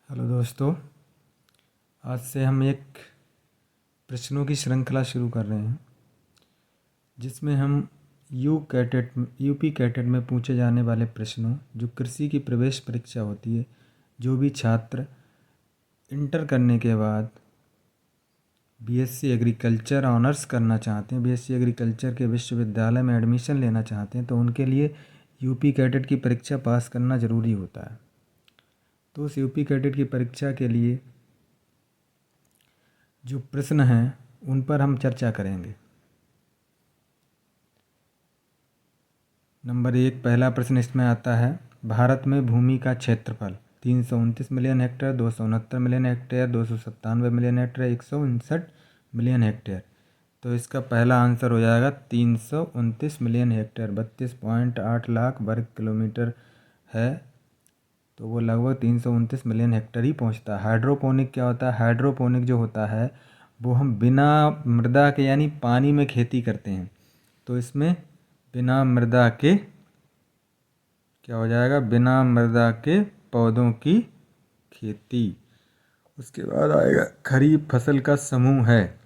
Hello दोस्तों, आज से हम एक प्रश्नों की श्रृंखला शुरू कर रहे हैं जिसमें हम यूपी कैटेट में पूछे जाने वाले प्रश्नों जो कृषि की प्रवेश परीक्षा होती है, जो भी छात्र इंटर करने के बाद बीएससी एग्रीकल्चर ऑनर्स करना चाहते हैं, बीएससी एग्रीकल्चर के विश्वविद्यालय में एडमिशन लेना चाहते हैं, तो उनके लिए यूपी कैटेट की परीक्षा पास करना ज़रूरी होता है। तो उस यूपी कैडेट की परीक्षा के लिए जो प्रश्न हैं उन पर हम चर्चा करेंगे। नंबर 1 पहला प्रश्न इसमें आता है, भारत में भूमि का क्षेत्रफल 329 million hectare, 269 million hectare, 297 million hectare, 159 million hectare. तो इसका पहला आंसर हो जाएगा 329 मिलियन हेक्टेयर। 32.8 लाख वर्ग किलोमीटर है, तो वो लगभग 329 मिलियन हेक्टेयर ही पहुंचता है। हाइड्रोपोनिक क्या होता है? हाइड्रोपोनिक जो होता है वो हम बिना मृदा के यानी पानी में खेती करते हैं। तो इसमें बिना मृदा के क्या हो जाएगा? बिना मृदा के पौधों की खेती। उसके बाद आएगा खरीफ फसल का समूह है।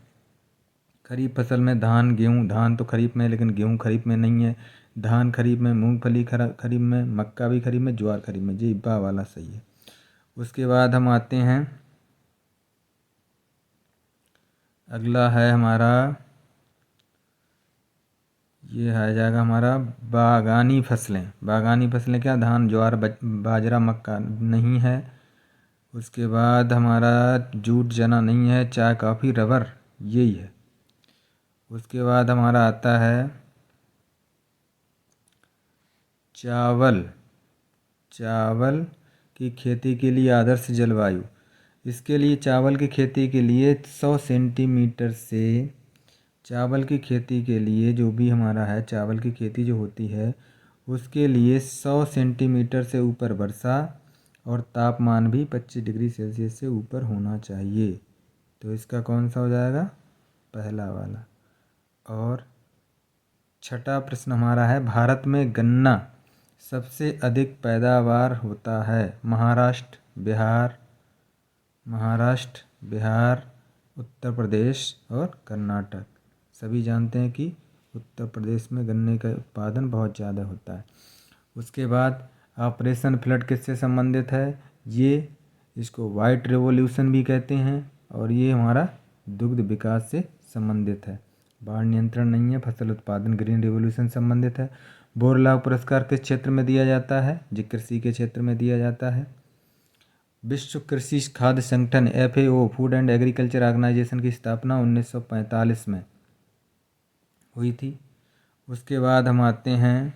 खरीफ फसल में धान, गेहूँ। धान तो खरीफ में है लेकिन गेहूँ खरीफ में नहीं है। धान खरीफ में, मूंगफली खरीफ में, मक्का भी खरीफ में, ज्वार खरीफ में। जी बा वाला सही है। उसके बाद हम आते हैं, अगला है हमारा, ये आ जाएगा हमारा बागानी फसलें। बागानी फसलें क्या? धान, ज्वार, बाजरा, मक्का नहीं है। उसके बाद हमारा जूट, चना नहीं है। चाय, कॉफ़ी, रबर यही है। उसके बाद हमारा आता है चावल। चावल की खेती के लिए आदर्श जलवायु। इसके लिए चावल की खेती के लिए 100 सेंटीमीटर से, चावल की खेती के लिए जो भी हमारा है, चावल की खेती जो होती है उसके लिए 100 सेंटीमीटर से ऊपर वर्षा और तापमान भी 25 डिग्री सेल्सियस से ऊपर होना चाहिए। तो इसका कौन सा हो जाएगा? पहला वाला। और छठा प्रश्न हमारा है, भारत में गन्ना सबसे अधिक पैदावार होता है महाराष्ट्र, बिहार, उत्तर प्रदेश और कर्नाटक। सभी जानते हैं कि उत्तर प्रदेश में गन्ने का उत्पादन बहुत ज़्यादा होता है। उसके बाद ऑपरेशन फ्लड किससे संबंधित है? ये, इसको वाइट रेवोल्यूशन भी कहते हैं और ये हमारा दुग्ध विकास से संबंधित है। बाढ़ नियंत्रण नहीं है, फसल उत्पादन ग्रीन रेवोल्यूशन संबंधित है। बोरलाग पुरस्कार किस क्षेत्र में दिया जाता है? जी कृषि के क्षेत्र में दिया जाता है। विश्व कृषि खाद्य संगठन FAO, food and agriculture organisation की स्थापना 1945 में हुई थी। उसके बाद हम आते हैं,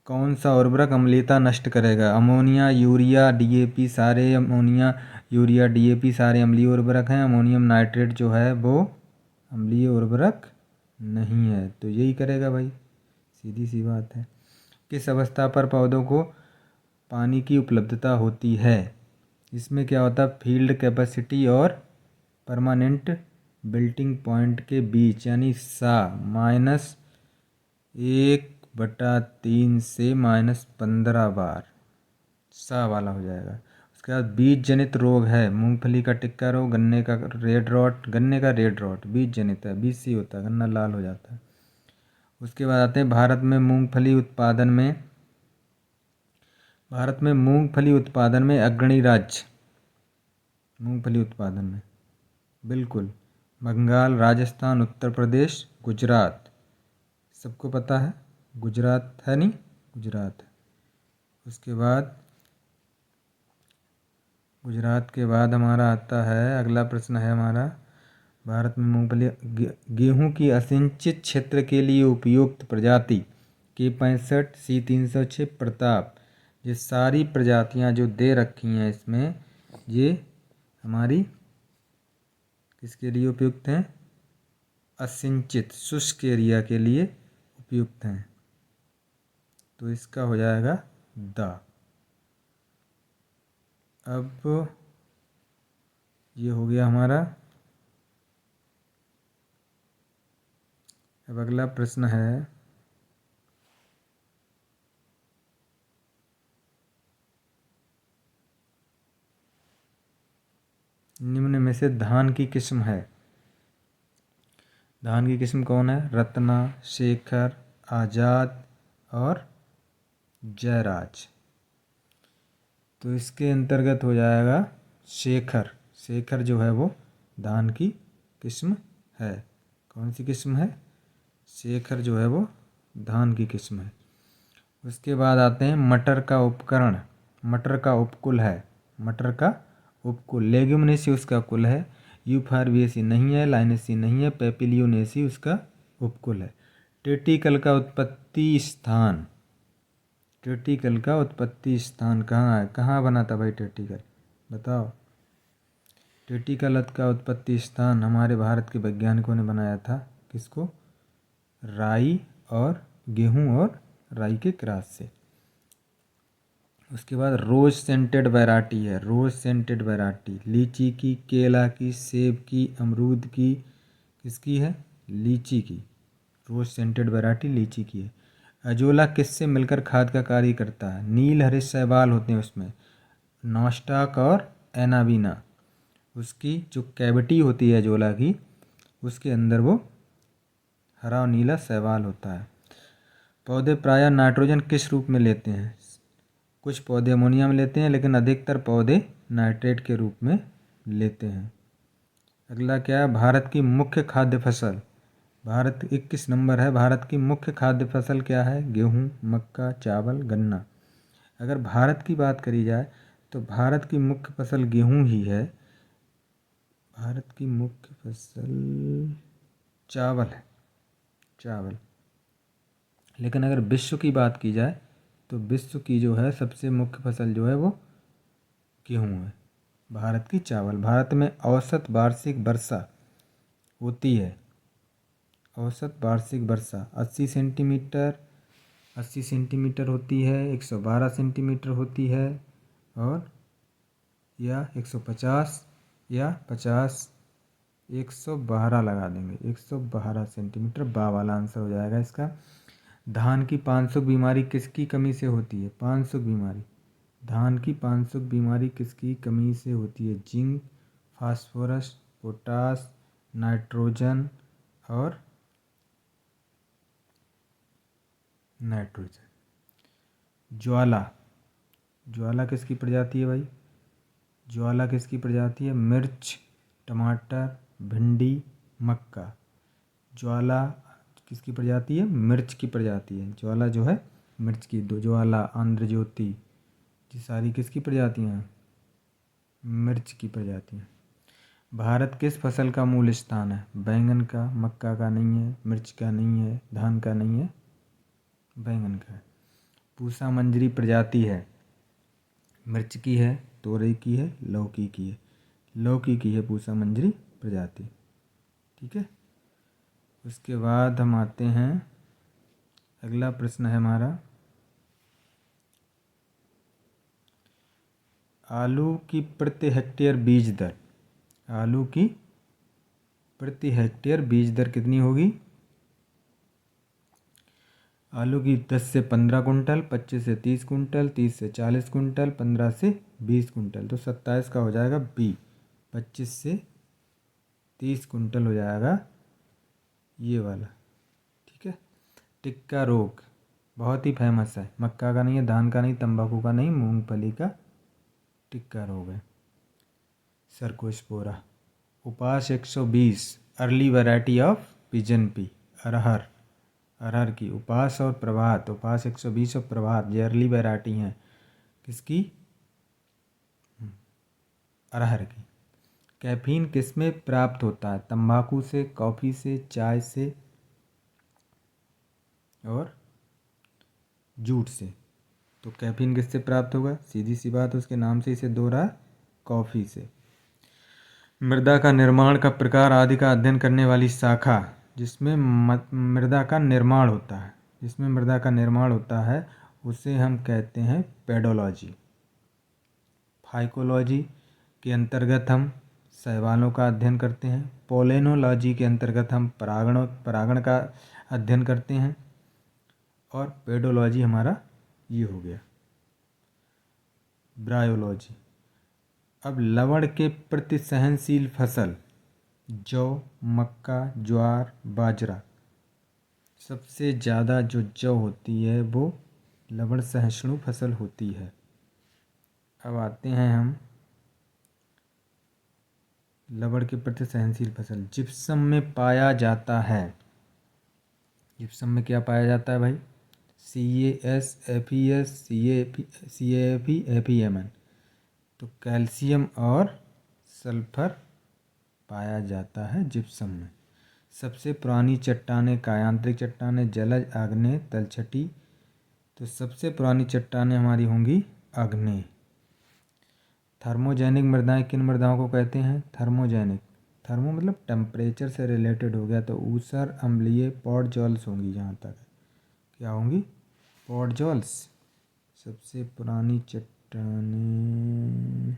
कौन सा उर्वरक अम्लीयता नष्ट करेगा? अमोनिया, यूरिया, DAP सारे अमोनिया, यूरिया, DAP सारे अम्लीय उर्वरक हैं। अमोनियम नाइट्रेट जो है वो अम्लीय उर्वरक नहीं है, तो यही करेगा भाई, सीधी सी बात है। किस अवस्था पर पौधों को पानी की उपलब्धता होती है? इसमें क्या होता है? फील्ड कैपेसिटी और परमानेंट बिल्टिंग पॉइंट के बीच, यानी सा -1/3 से -15 बार, सा वाला हो जाएगा। उसके बाद बीज जनित रोग है, मूंगफली का टिक्का रोग, गन्ने का रेड रॉट बीज जनित है, बीज सी होता है, गन्ना लाल हो जाता है। उसके बाद आते हैं, भारत में मूंगफली उत्पादन में अग्रणी राज्य, मूंगफली उत्पादन में बिल्कुल बंगाल, राजस्थान, उत्तर प्रदेश, गुजरात। सबको पता है गुजरात है, नहीं गुजरात है। उसके बाद गुजरात के बाद हमारा आता है, अगला प्रश्न है हमारा, भारत में मूंगफली गेहूं की असिंचित क्षेत्र के लिए उपयुक्त प्रजाति K65, C306, प्रताप। ये सारी प्रजातियां जो दे रखी हैं इसमें, ये हमारी किसके लिए उपयुक्त हैं? असिंचित शुष्क एरिया के लिए उपयुक्त हैं। तो इसका हो जाएगा द। अब ये हो गया हमारा। अब अगला प्रश्न है, निम्न में से धान की किस्म है। धान की किस्म कौन है? रत्ना, शेखर, आज़ाद और जयराज। तो इसके अंतर्गत हो जाएगा शेखर। शेखर जो है वो धान की किस्म है। कौन सी किस्म है? शेखर जो है वो धान की किस्म है। उसके बाद आते हैं मटर का उपकरण। मटर का उपकुल है। मटर का उपकुल लेग्यूमिनेसी उसका कुल है। यूफॉर्बिएसी नहीं है, लाइनेसी नहीं है, पेपिलियोनेसी उसका उपकुल है। टेटिकल का उत्पत्ति स्थान। टेटिकल का उत्पत्ति स्थान कहाँ है? कहाँ बना था भाई टेटिकल? बताओ। टेटिकल का उत्पत्ति स्थान हमारे भारत के वैज्ञानिकों ने बनाया था। किसको? राई और गेहूँ और राई के क्रॉस से। उसके बाद रोज सेंटेड वैरायटी है। रोज सेंटेड वैरायटी लीची की, केला की, सेब की, अमरूद की, किसकी है? लीची की। रोज सेंटेड वैरायटी लीची की है। अजोला किससे मिलकर खाद का कार्य करता है? नील हरे शैवाल होते हैं उसमें, नॉस्टाक और एनाबीना। उसकी जो कैविटी होती है अजोला की, उसके अंदर वो हरा और नीला शैवाल होता है। पौधे प्रायः नाइट्रोजन किस रूप में लेते हैं? कुछ पौधे अमोनिया में लेते हैं, लेकिन अधिकतर पौधे नाइट्रेट के रूप में लेते हैं। अगला क्या है? भारत की मुख्य खाद्य फसल। भारत 21 नंबर है। भारत की मुख्य खाद्य फसल क्या है? गेहूँ, मक्का, चावल, गन्ना। अगर भारत की बात करी जाए तो भारत की मुख्य फसल गेहूँ ही है। भारत की मुख्य फसल चावल है, चावल। लेकिन अगर विश्व की बात की जाए तो विश्व की जो है सबसे मुख्य फसल जो है वो गेहूँ है। भारत की चावल। भारत में औसत वार्षिक वर्षा होती है। औसत वार्षिक वर्षा 80 सेंटीमीटर, 80 सेंटीमीटर होती है, 112 सेंटीमीटर होती है, और या 150 या 50, 112 लगा देंगे। 112 सेंटीमीटर बा वाला आंसर हो जाएगा इसका। धान की 500 बीमारी किसकी कमी से होती है? 500 बीमारी। धान की 500 बीमारी किसकी कमी से होती है? जिंक, फास्फोरस, पोटास, नाइट्रोजन और नाइट्रोजन। ज्वाला। ज्वाला किसकी प्रजाति है भाई? ज्वाला किसकी प्रजाति है? मिर्च, टमाटर, भिंडी, मक्का। ज्वाला किसकी प्रजाति है? मिर्च की प्रजाति है। ज्वाला जो है मिर्च की। दो ज्वाला, आंध्र ज्योति, ये सारी किसकी प्रजातियाँ हैं? मिर्च की प्रजातियाँ। भारत किस फसल का मूल स्थान है? बैंगन का, मक्का का नहीं है, मिर्च का नहीं है, धान का नहीं है, बैंगन का है। पूसा मंजरी प्रजाति है। मिर्च की है, तोरई की है, लौकी की है। लौकी की है पूसा मंजरी प्रजाति। ठीक है। उसके बाद हम आते हैं, अगला प्रश्न है हमारा, आलू की प्रति हेक्टेयर बीज दर। आलू की प्रति हेक्टेयर बीज दर कितनी होगी? आलू की 10 से 15 कुंटल, 25 से 30 कुंटल, 30 से 40 कुंटल, 15 से 20 कुंटल। तो 27 का हो जाएगा बी। 25 से 30 कुंटल हो जाएगा ये वाला। ठीक है। टिक्का रोग बहुत ही फेमस है। मक्का का नहीं है, धान का नहीं, तंबाकू का नहीं, मूंगफली का टिक्का रोग है। Cercospora. Upas 120 early variety of pigeon pea. अरहर। अरहर की उपास और प्रभात। उपास 120 और प्रभात ये अर्ली वैरायटी हैं। किसकी? अरहर की। कैफीन किस में प्राप्त होता है? तंबाकू से, कॉफ़ी से, चाय से और जूट से। तो कैफीन किससे प्राप्त होगा? सीधी सी बात, उसके नाम से इसे दो रहा, कॉफ़ी से। मृदा का निर्माण का प्रकार आदि का अध्ययन करने वाली शाखा जिसमें मृदा का निर्माण होता है, जिसमें मृदा का निर्माण होता है उसे हम कहते हैं पेडोलॉजी। फाइकोलॉजी के अंतर्गत हम शैवालों का अध्ययन करते हैं। पोलेनोलॉजी के अंतर्गत हम परागण का अध्ययन करते हैं। और पेडोलॉजी हमारा ये हो गया ब्रायोलॉजी। अब लवण के प्रति सहनशील फसल जौ, मक्का, ज्वार, बाजरा। सबसे ज़्यादा जो जौ होती है वो लवण सहिष्णु फसल होती है। अब आते हैं हम लवण के प्रति सहनशील फसल जिप्सम में पाया जाता है। जिप्सम में क्या पाया जाता है भाई? CaS, FeS, CaFe, FeMn। तो कैल्शियम और सल्फर पाया जाता है जिप्सम में। सबसे पुरानी चट्टानें कायांतरिक चट्टानें, जलज, आग्नेय, तलछटी। तो सबसे पुरानी चट्टानें हमारी होंगी आग्नेय। थर्मोजेनिक मृदाएं किन मृदाओं को कहते हैं? थर्मोजेनिक, थर्मो मतलब टेम्परेचर से रिलेटेड हो गया, तो ऊसर, अम्लीय, पॉडजॉल्स होंगी। जहाँ तक क्या होंगी? पॉडजॉल्स। सबसे पुरानी चट्टानें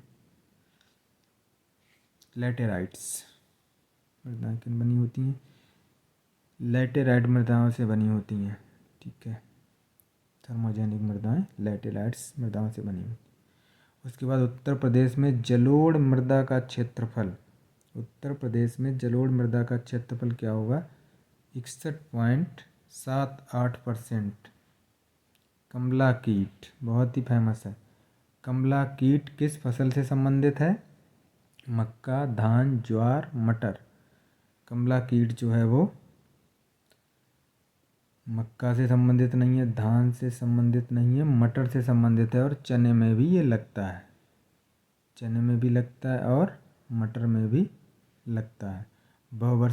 लैटेराइट्स मृदाएं किन बनी होती हैं? लैटेराइट मृदाओं से बनी होती हैं। ठीक है, थर्मोजेनिक मृदाएं लैटेराइट्स मृदाओं से बनी होती। उसके बाद उत्तर प्रदेश में जलोढ़ मृदा का क्षेत्रफल। उत्तर प्रदेश में जलोढ़ मृदा का क्षेत्रफल क्या होगा? 61.78%। कमला कीट बहुत ही फेमस है। कमला कीट किस फसल से संबंधित है? मक्का, धान, ज्वार, मटर। कमला कीट जो है वो मक्का से संबंधित नहीं है, धान से संबंधित नहीं है, मटर से संबंधित है। और चने में भी ये लगता है, चने में भी लगता है और मटर में भी लगता है। बहुवर्षीय